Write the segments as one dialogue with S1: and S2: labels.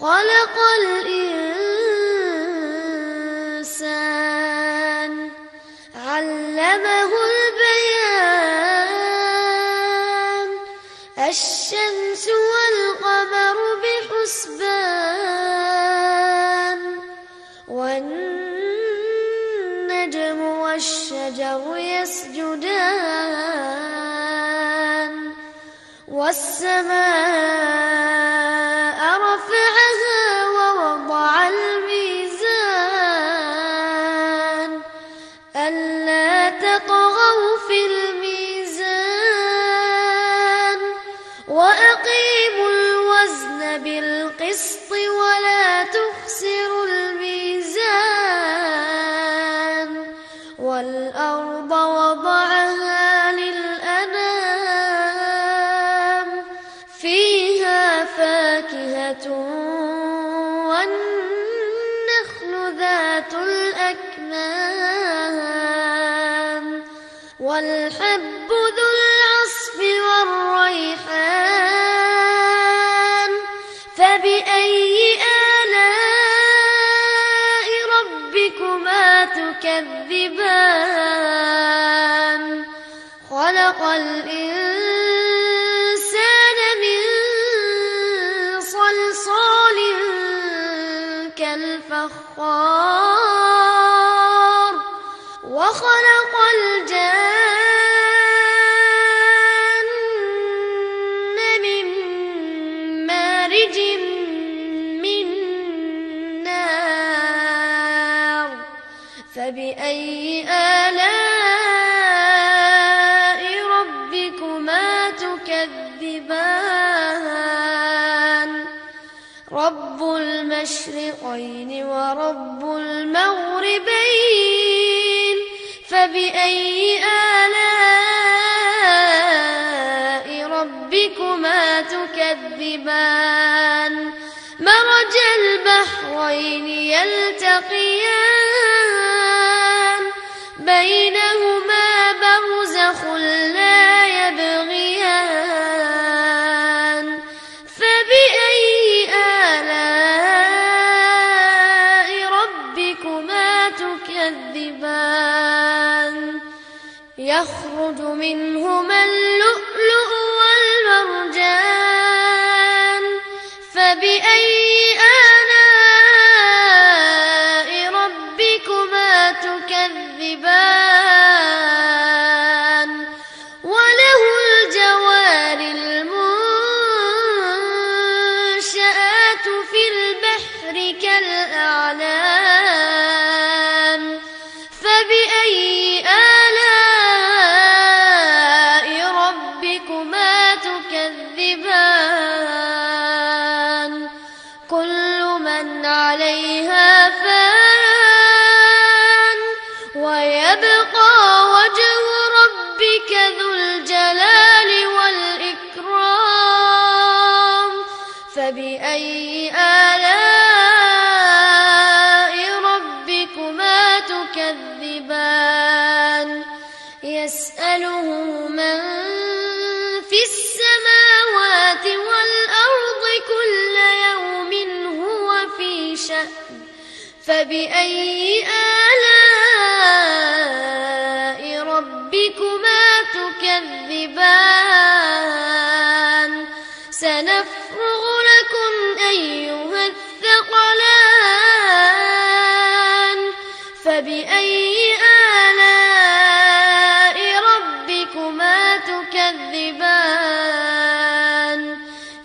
S1: خلق الإنسان علمه البيان الشمس والقمر بحسبان والنجم والشجر يسجدان والسماء رفعها ووضع الميزان ألا تطغوا في الميزان وأقيموا الوزن بالقسط ولا تخسروا الميزان والأرض وضعها للأنام فيها فاكهة والنخل ذات الأكمام والحب ذو العصف والريحان فبأي آلاء ربكما تكذبان خلق الإنسان من صلصال كالفخار وخلق الجن من مارج من نار فبأي آلاء ربكما تكذبان رب المشرقين ورب المغربين فبأي آلاء ربكما تكذبان مرج البحرين يلتقيان بينهما برزخ لا يبغيان فبأي آلاء ربكما تكذبان يخرج منهما اللؤلؤ والمرجان فبأي آلاء ربكما تكذبان وله الجوار المنشآت في البحر كالأعلام فبأي آلاء ربكما تكذبان كل من عليها فان ويبقى وجه ربك ذو الجلال والإكرام فبأي آلاء ربكما تكذبان يسأله من في السماوات والأرض كل يوم هو في شأن فبأي آلاء ربكما تكذبان سنفرغ لكم أيها الثقلان فبأي آلاء ربكما تكذبان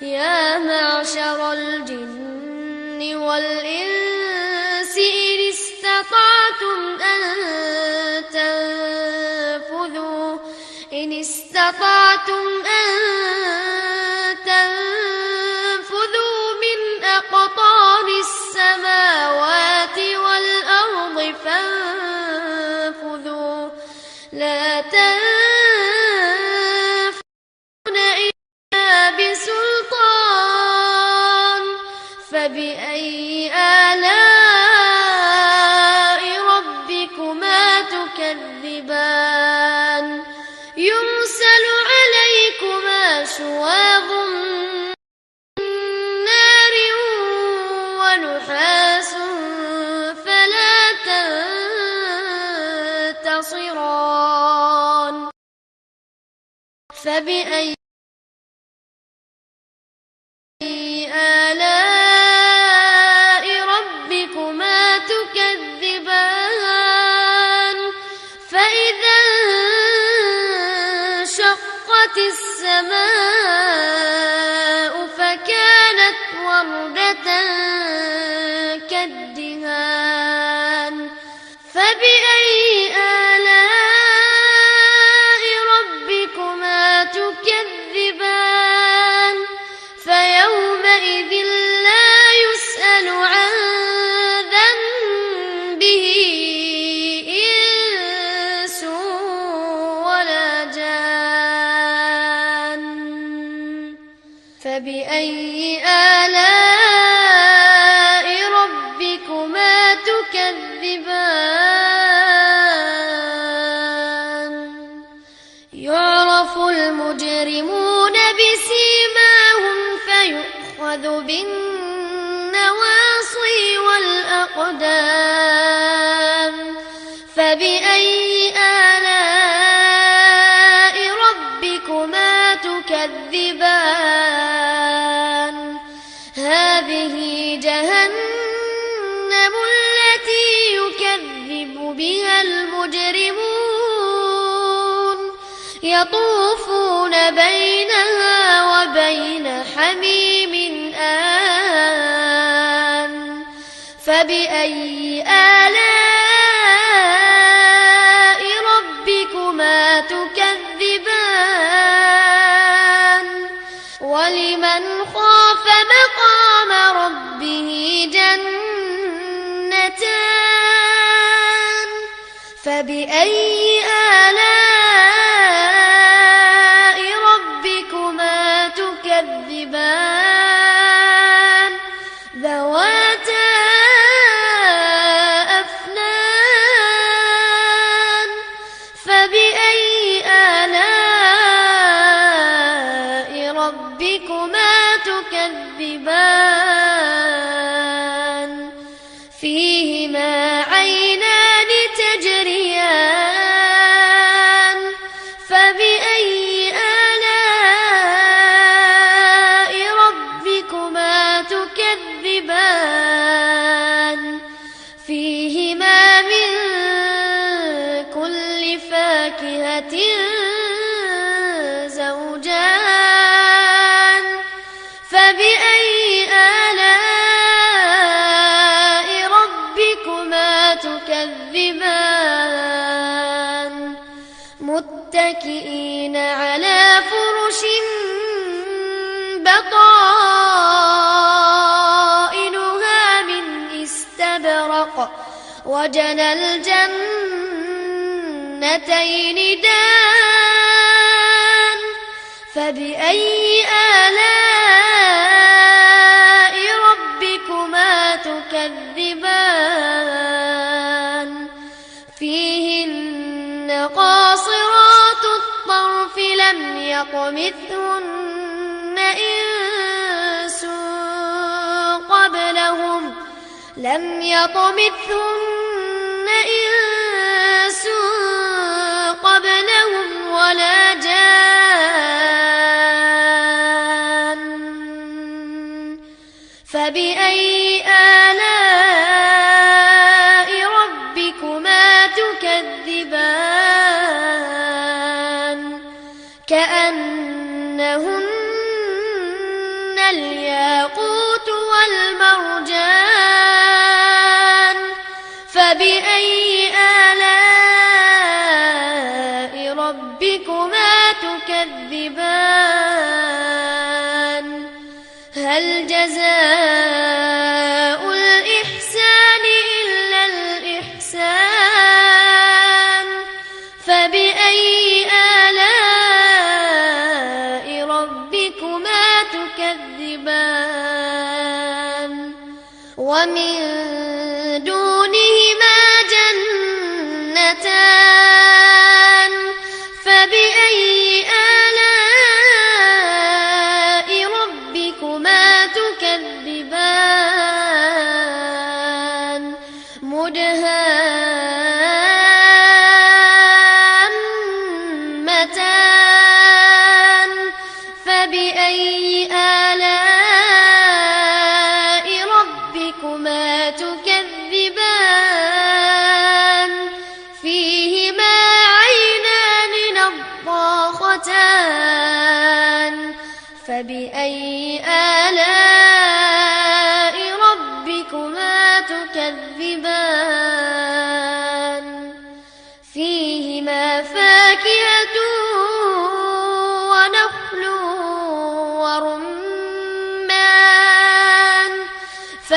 S1: يا معشر الجن والإنس إن استطعتم أن تنفذوا من أقطار السماوات والأرض فانفذوا لا تنفذون إلا بسلطان فبأي آلاء ربكما تكذبان يرسل عليكما شواظ من نار فبأي آلاء ربكما تكذبان فإذا انشقت السماء فكانت وردة كالدهان فبأي آلاء ربكما تكذبان فيومئذ لا يسأل عن ذنبه إنس ولا جان فبأي آلاء ربكما تكذبان يعرف المجرمون بسيماهم فيؤخذ بالنواصي والأقدام فبأي آلاء ربكما تكذبان هذه جهنم التي يكذب بها المجرمون يطوفون بينها وبين حميم آن فبأي آلاء ربكما تكذبان ولمن خاف مقام ربه جنتان فبأي آلاء ربكما تكذبان ذواتا أفنان فبأي آلاء ربكما تكذبان فيهما عينان تجريان فبأي آلاء ربكما تكذبان فيهما من كل فاكهة زوجان فبأي آلاء ربكما تكذبان متكئين على فرش بطائنها من استبرق وجنى الجنتين دان فبأي آلاء ربكما تكذبان فيهن قاصرات الطرف لم يطمثهن إنس قبلهم ولا جان فبأي آلاء ربكما تكذبان كأنهن الياقوت والمرجان فبأي آلاء ربكما تكذبان هل جزاء الإحسان إلا الإحسان فبأي آلاء ربكما تكذبان ومن دونهما جنتان فبأي آلاء ربكما تكذبان مدهامتان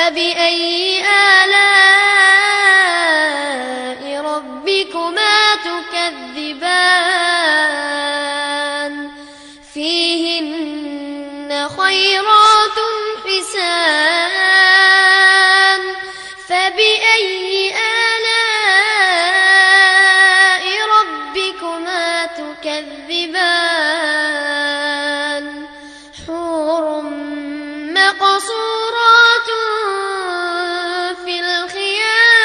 S1: فبأي آلاء ربكما تكذبان فيهن خيرات حسان فبأي آلاء ربكما تكذبان حور مقصورات في الخيام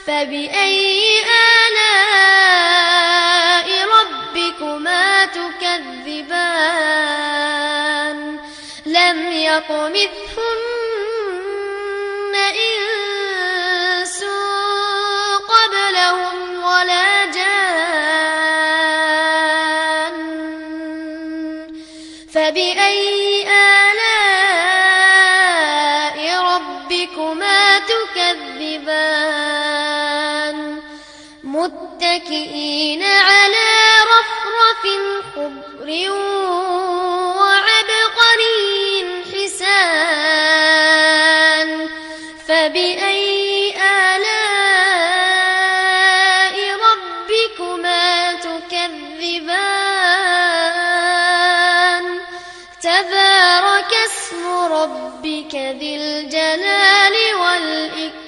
S1: فبأي آلاء ربكما تكذبان لم يطمثهن إنس قبلهم ولا جان فبأي آلاء ربكما تكذبان متكئين على رفرف خضر وعبقري حسان فبأي آلاء ربكما تكذبان تبارك اسم ربك ذي الجلال والإكرام